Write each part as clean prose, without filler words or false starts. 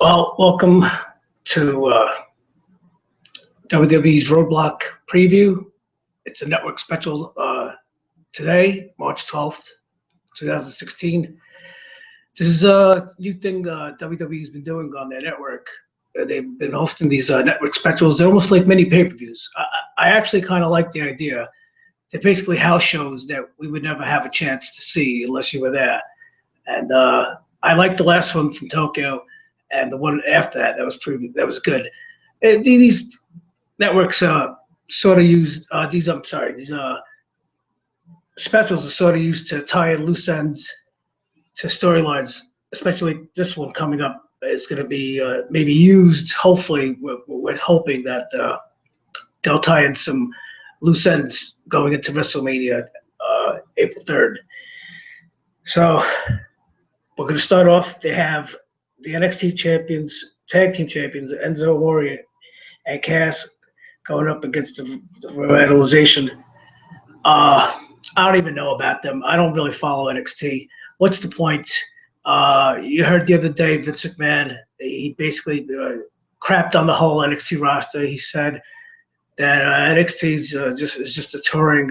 Well, welcome to WWE's Roadblock preview. It's a network special today, March 12th, 2016. This is a new thing WWE's been doing on their network. They've been hosting these network specials. They're almost like mini pay-per-views. I actually kind of like the idea. They're basically house shows that we would never have a chance to see unless you were there. And I liked the last one from Tokyo. And the one after that, that was good. These networks sort of used these specials are sort of used to tie in loose ends to storylines. Especially this one coming up is going to be maybe used. Hopefully, we're hoping that they'll tie in some loose ends going into WrestleMania April 3rd. So we're going to start off. They have the NXT champions, tag team champions, Enzo Warrior and Cass going up against the Revitalization. I don't even know about them. I don't really follow NXT. What's the point? You heard the other day, Vince McMahon, he basically crapped on the whole NXT roster. He said that NXT is just a touring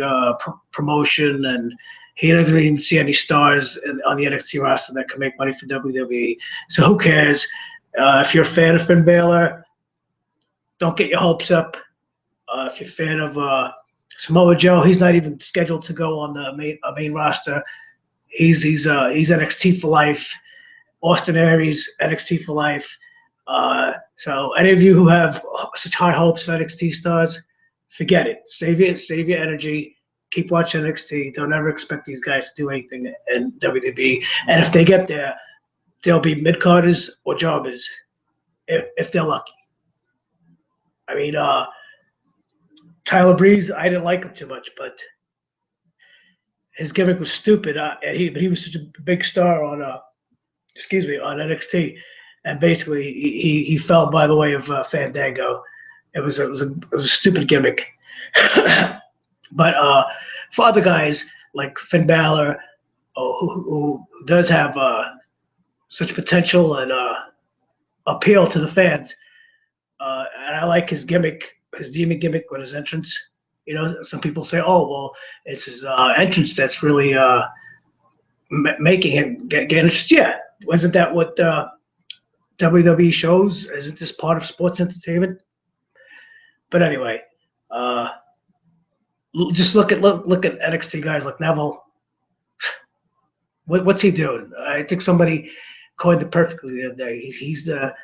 promotion, and he doesn't even see any stars on the NXT roster that can make money for WWE. So who cares? If you're a fan of Finn Balor, don't get your hopes up. If you're a fan of Samoa Joe, he's not even scheduled to go on the main roster. He's NXT for life. Austin Aries, NXT for life. So any of you who have such high hopes for NXT stars, forget it. Save your energy. Keep watching NXT. Don't ever expect these guys to do anything in WWE. And if they get there, they'll be mid-carders or jobbers, if they're lucky. I mean, Tyler Breeze, I didn't like him too much, but his gimmick was stupid. But he was such a big star on NXT, and basically he fell by the way of Fandango. It was a stupid gimmick. But for other guys like Finn Balor, who does have such potential and appeal to the fans, and I like his gimmick, his demon gimmick with his entrance. You know, some people say, "Oh, well, it's his entrance that's really making him get interest." Yeah, wasn't that what WWE shows? Isn't this part of sports entertainment? But anyway. Just look at NXT guys like Neville. What's he doing? I think somebody coined it perfectly the other day. He's the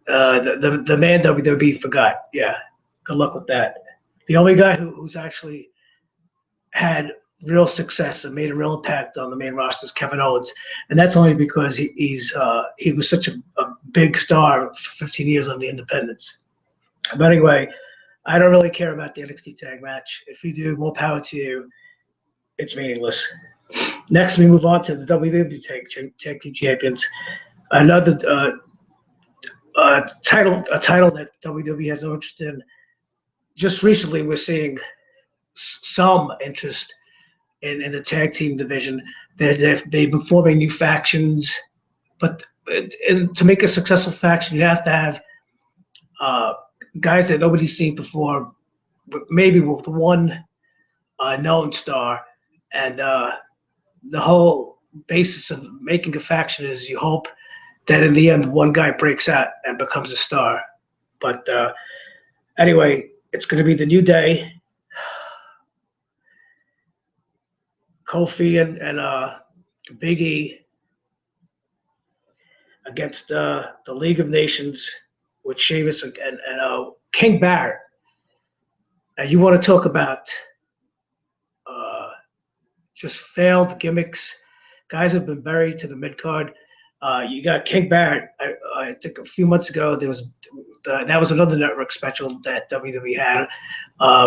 man WWE forgot. Yeah, good luck with that. The only guy who's actually had real success and made a real impact on the main roster is Kevin Owens, and that's only because he was such a big star for 15 years on the independents. But anyway. I don't really care about the NXT tag match. If you do, more power to you. It's meaningless. Next, we move on to the WWE Tag Team Champions. Another title that WWE has no interest in. Just recently, we're seeing some interest in the tag team division. They've been forming new factions, but to make a successful faction, you have to have guys that nobody's seen before, maybe with one known star. And the whole basis of making a faction is you hope that in the end one guy breaks out and becomes a star. But anyway, it's going to be the New Day, Kofi and Big E against the League of Nations with Sheamus and King Barrett. Now you want to talk about just failed gimmicks. Guys have been buried to the mid-card. You got King Barrett. I think a few months ago that was another network special that WWE had.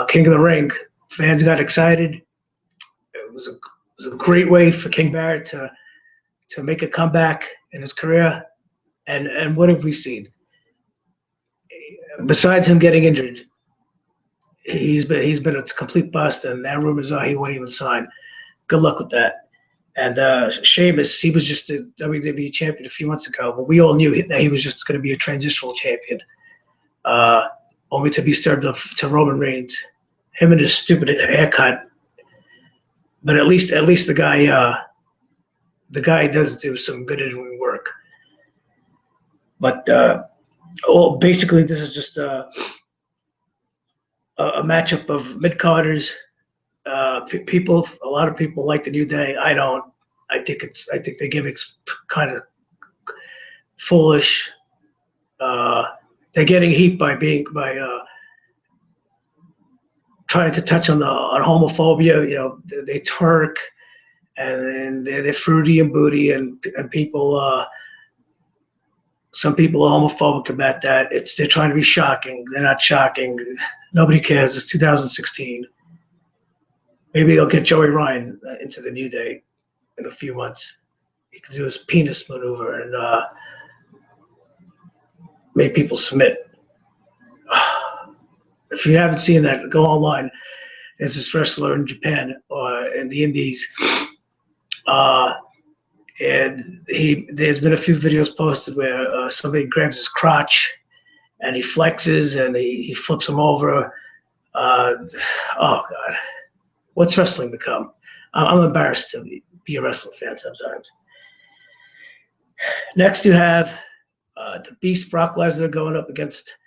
King of the Ring. Fans got excited. It was a great way for King Barrett to make a comeback in his career. And what have we seen? Besides him getting injured, he's been a complete bust, and that rumors are he won't even sign. Good luck with that. And Sheamus, he was just a WWE champion a few months ago, but we all knew that he was just going to be a transitional champion, only to be served up to Roman Reigns. Him and his stupid haircut. But at least the guy does do some good in-ring work. But basically, this is just a matchup of mid-carders. A lot of people like the New Day. I don't. I think the gimmick's kind of foolish. They're getting heat by trying to touch on homophobia. You know, they twerk and they're fruity and booty, and people. Some people are homophobic about that. They're trying to be shocking. They're not shocking. Nobody cares. It's 2016. Maybe they'll get Joey Ryan into the New Day in a few months. He can do his penis maneuver and make people submit. If you haven't seen that, go online. There's this wrestler in Japan or in the Indies, and there's been a few videos posted where somebody grabs his crotch and he flexes and he flips him over. Oh God, what's wrestling become? I'm embarrassed to be a wrestling fan sometimes. Next, you have the Beast Brock Lesnar going up against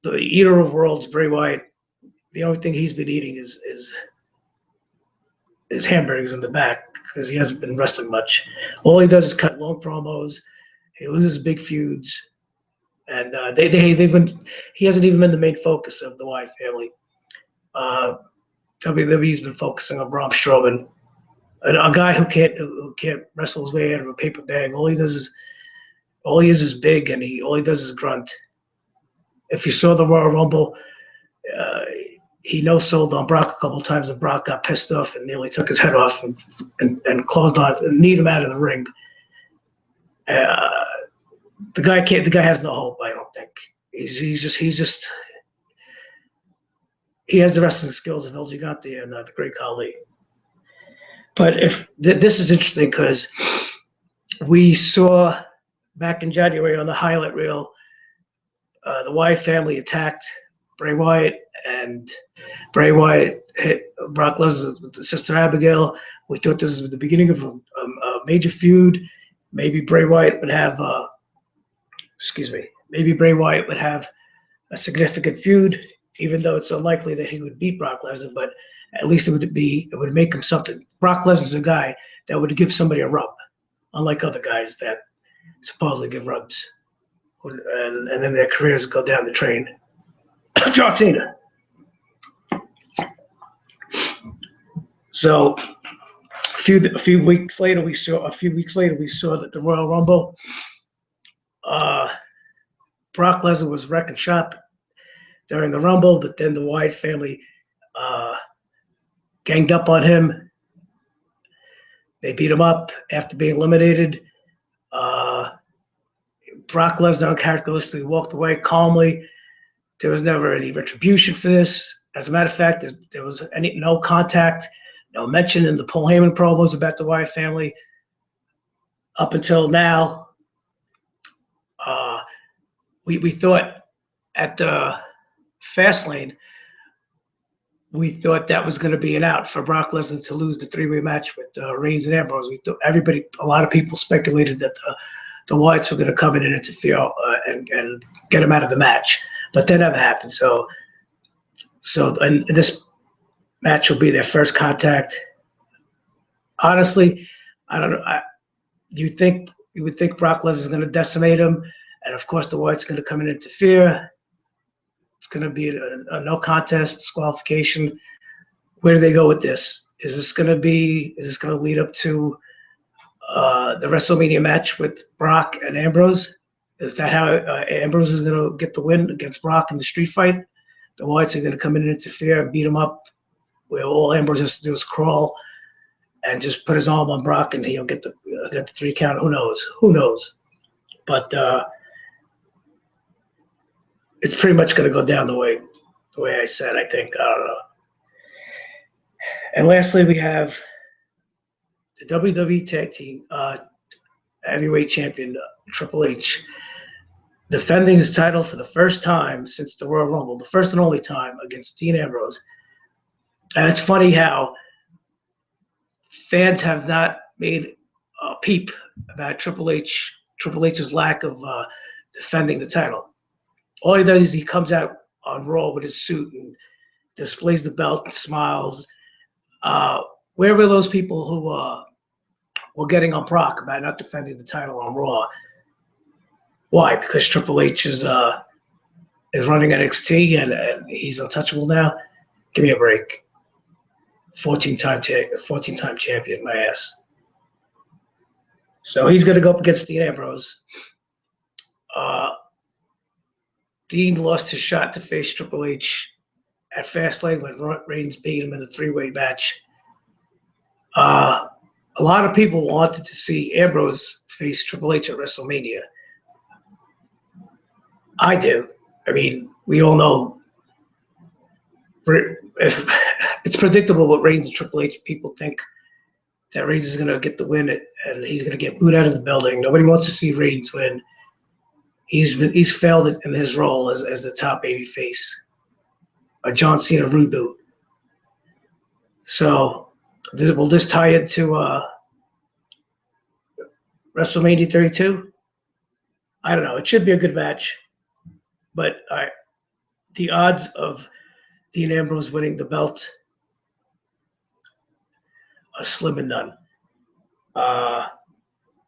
the Eater of Worlds, Bray Wyatt. The only thing he's been eating is hamburgers in the back because he hasn't been wrestling much. All he does is cut long promos. He loses big feuds, and he hasn't even been the main focus of the Wyatt family. WWE's been focusing on Braun Strowman, a guy who can't wrestle his way out of a paper bag. All he is big, and all he does is grunt. If you saw the Royal Rumble, he no-sold on Brock a couple of times, and Brock got pissed off and nearly took his head off and closed on and kneed him out of the ring. The guy has no hope. I don't think he has the wrestling skills of El Gigante and the Great Khali. But this is interesting because we saw back in January on the highlight reel, the Wyatt family attacked Bray Wyatt, and Bray Wyatt hit Brock Lesnar with his sister Abigail. We thought this was the beginning of a major feud. Maybe Bray Wyatt would have a significant feud, even though it's unlikely that he would beat Brock Lesnar. But at least it would make him something. Brock Lesnar's a guy that would give somebody a rub, unlike other guys that supposedly give rubs, and then their careers go down the drain. John Cena. So a few weeks later we saw that the Royal Rumble, Brock Lesnar was wrecking shop during the Rumble, but then the Wyatt family ganged up on him. They beat him up after being eliminated. Brock Lesnar uncharacteristically walked away calmly. There was never any retribution for this. As a matter of fact, there was no contact, no mention in the Paul Heyman promos about the Wyatt family. Up until now, we thought at the Fastlane, we thought that was going to be an out for Brock Lesnar to lose the three-way match with Reigns and Ambrose. A lot of people speculated that the Wyatts were going to come in and interfere and get him out of the match, but that never happened. So and this match will be their first contact. Honestly, I don't know. You would think Brock Lesnar is going to decimate him, and of course the Wyatts are going to come in and interfere. It's going to be a no contest disqualification. Where do they go with this? Is this going to lead up to the WrestleMania match with Brock and Ambrose? Is that how Ambrose is going to get the win against Brock in the street fight? The Wyatts are going to come in and interfere and beat him up, where all Ambrose has to do is crawl and just put his arm on Brock, and he'll get the 3 count. Who knows? But it's pretty much going to go down the way I said. I think. I don't know. And lastly, we have the WWE Tag Team Heavyweight Champion Triple H defending his title for the first time since the Royal Rumble, the first and only time against Dean Ambrose. And it's funny how fans have not made a peep about Triple H's lack of defending the title. All he does is he comes out on Raw with his suit and displays the belt and smiles. Where were those people who were getting on Brock about not defending the title on Raw? Why? Because Triple H is running NXT and he's untouchable now? Give me a break. 14-time champion, my ass. So he's going to go up against Dean Ambrose. Dean lost his shot to face Triple H at Fastlane when Reigns beat him in a three-way match. A lot of people wanted to see Ambrose face Triple H at WrestleMania. I do. I mean, we all know it's predictable what Reigns and Triple H. People think that Reigns is going to get the win and he's going to get booed out of the building. Nobody wants to see Reigns win. He's failed in his role as the top baby face, a John Cena reboot. So will this tie into WrestleMania 32? I don't know. It should be a good match, but the odds of Dean Ambrose winning the belt are slim and none. I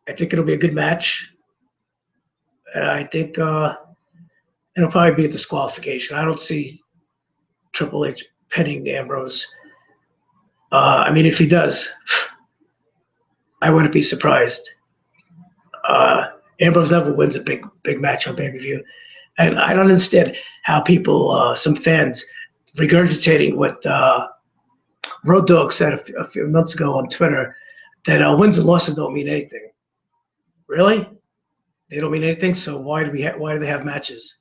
think it'll be a good match. And I think it'll probably be a disqualification. I don't see Triple H pinning Ambrose. I mean, if he does, I wouldn't be surprised. Ambrose never wins a big match on pay-per-view. And I don't understand how people, some fans, regurgitating what Road Dogg said a few months ago on Twitter, that wins and losses don't mean anything. Really? They don't mean anything. So why do they have matches?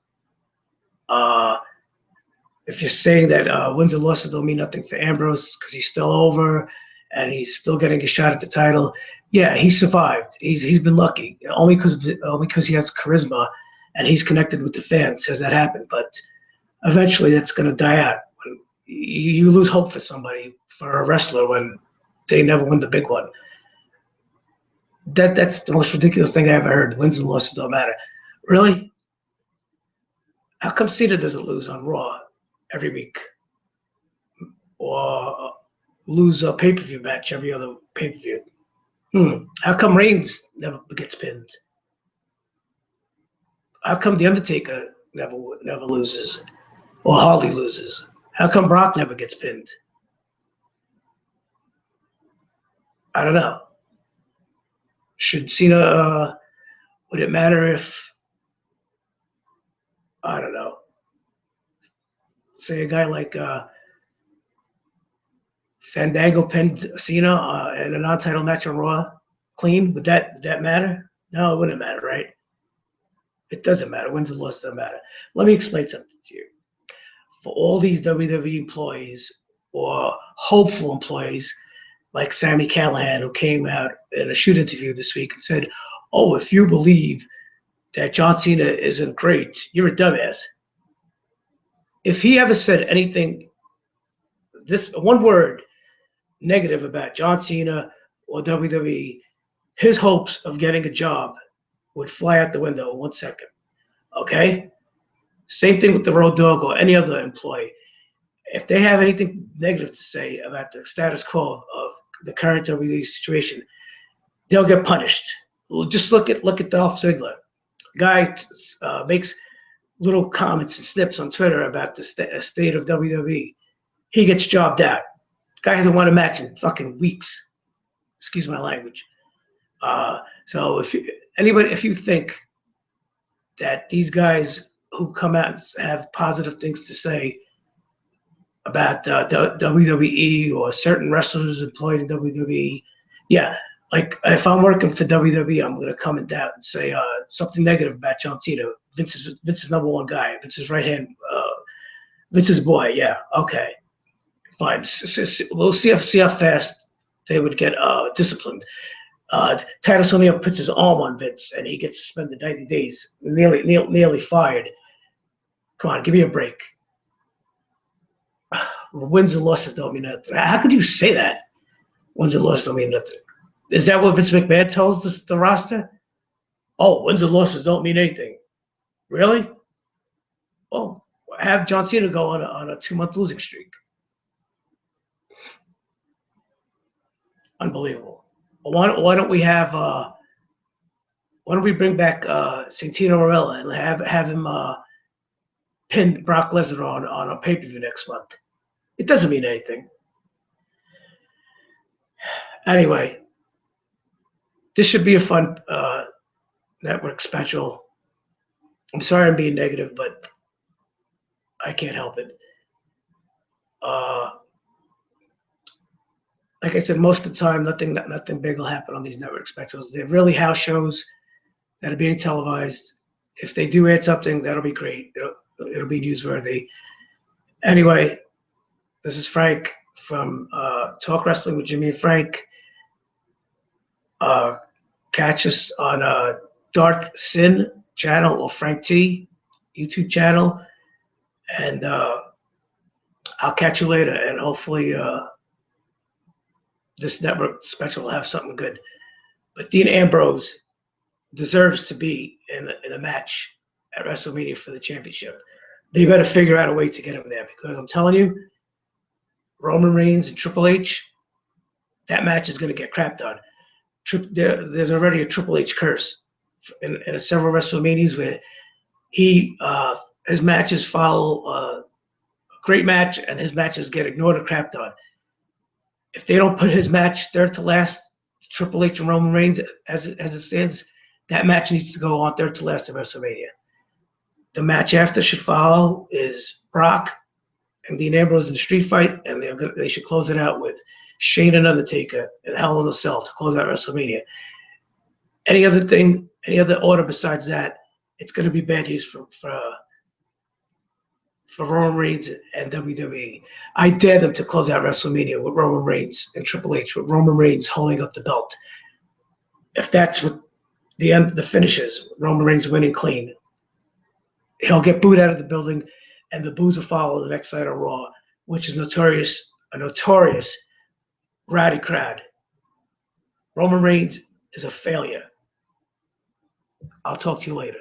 If you're saying that wins and losses don't mean nothing for Ambrose because he's still over and he's still getting a shot at the title, yeah, he survived. He's been lucky only because he has charisma and he's connected with the fans. Has that happened? But eventually, that's going to die out. You lose hope for somebody, for a wrestler, when they never win the big one. That's the most ridiculous thing I ever heard. Wins and losses don't matter. Really? How come Cena doesn't lose on Raw every week? Or lose a pay-per-view match every other pay-per-view? How come Reigns never gets pinned? How come The Undertaker never loses? Or hardly loses? How come Brock never gets pinned? I don't know. Should Cena, would it matter if, I don't know, say a guy like Fandango pinned Cena in a non-title match on Raw clean? Would that matter? No, it wouldn't matter, right? It doesn't matter. Wins and losses don't matter. Let me explain something to you. For all these WWE employees or hopeful employees like Sami Callihan, who came out in a shoot interview this week and said, oh, if you believe that John Cena isn't great, you're a dumbass. If he ever said anything, this one word negative about John Cena or WWE, his hopes of getting a job would fly out the window in 1 second. Okay? Same thing with the Road Dogg or any other employee. If they have anything negative to say about the status quo of the current WWE situation, they'll get punished. Just look at Dolph Ziggler. Guy makes little comments and snips on Twitter about the state of WWE. He gets jobbed out. Guy hasn't won a match in fucking weeks. Excuse my language. So if you think that these guys who come out and have positive things to say about WWE or certain wrestlers employed in WWE, yeah, like if I'm working for WWE, I'm going to come and down and say something negative about John Cena. Vince's number one guy, Vince's right hand, Vince's boy. Yeah, okay, fine. We'll see how fast they would get disciplined. Titus O'Neil puts his arm on Vince, and he gets suspended 90 days, nearly fired. Come on, give me a break. Wins and losses don't mean nothing. How could you say that? Wins and losses don't mean nothing. Is that what Vince McMahon tells the roster? Oh, wins and losses don't mean anything. Really? Oh, have John Cena go on a 2-month losing streak. Unbelievable. Why don't we have why don't we bring back Santino Marella and have him pin Brock Lesnar on a pay-per-view next month? It doesn't mean anything. Anyway, this should be a fun network special. I'm sorry I'm being negative, but I can't help it. Like I said, most of the time, nothing big will happen on these network specials. They're really house shows that are being televised. If they do add something, that'll be great. It'll be newsworthy. Anyway, this is Frank from Talk Wrestling with Jimmy and Frank. Catch us on Darth Sin channel or Frank T YouTube channel, and I'll catch you later. And hopefully, this network special will have something good. But Dean Ambrose deserves to be in a match at WrestleMania for the championship. They better figure out a way to get him there, because I'm telling you, Roman Reigns and Triple H, that match is going to get crapped on. There's already a Triple H curse in several WrestleManias where his matches follow a great match and his matches get ignored or crapped on. If they don't put his match third to last, Triple H and Roman Reigns, as it stands, that match needs to go on third to last at WrestleMania. The match after should follow is Brock and Dean Ambrose in a street fight, and they should close it out with Shane and Undertaker in Hell in a Cell to close out WrestleMania. Any other order besides that, it's going to be bad news for Roman Reigns and WWE. I dare them to close out WrestleMania with Roman Reigns and Triple H, with Roman Reigns holding up the belt. If that's what the finish is, Roman Reigns winning clean, he'll get booed out of the building, and the boos will follow the next night on Raw, which is a notorious rowdy crowd. Roman Reigns is a failure. I'll talk to you later.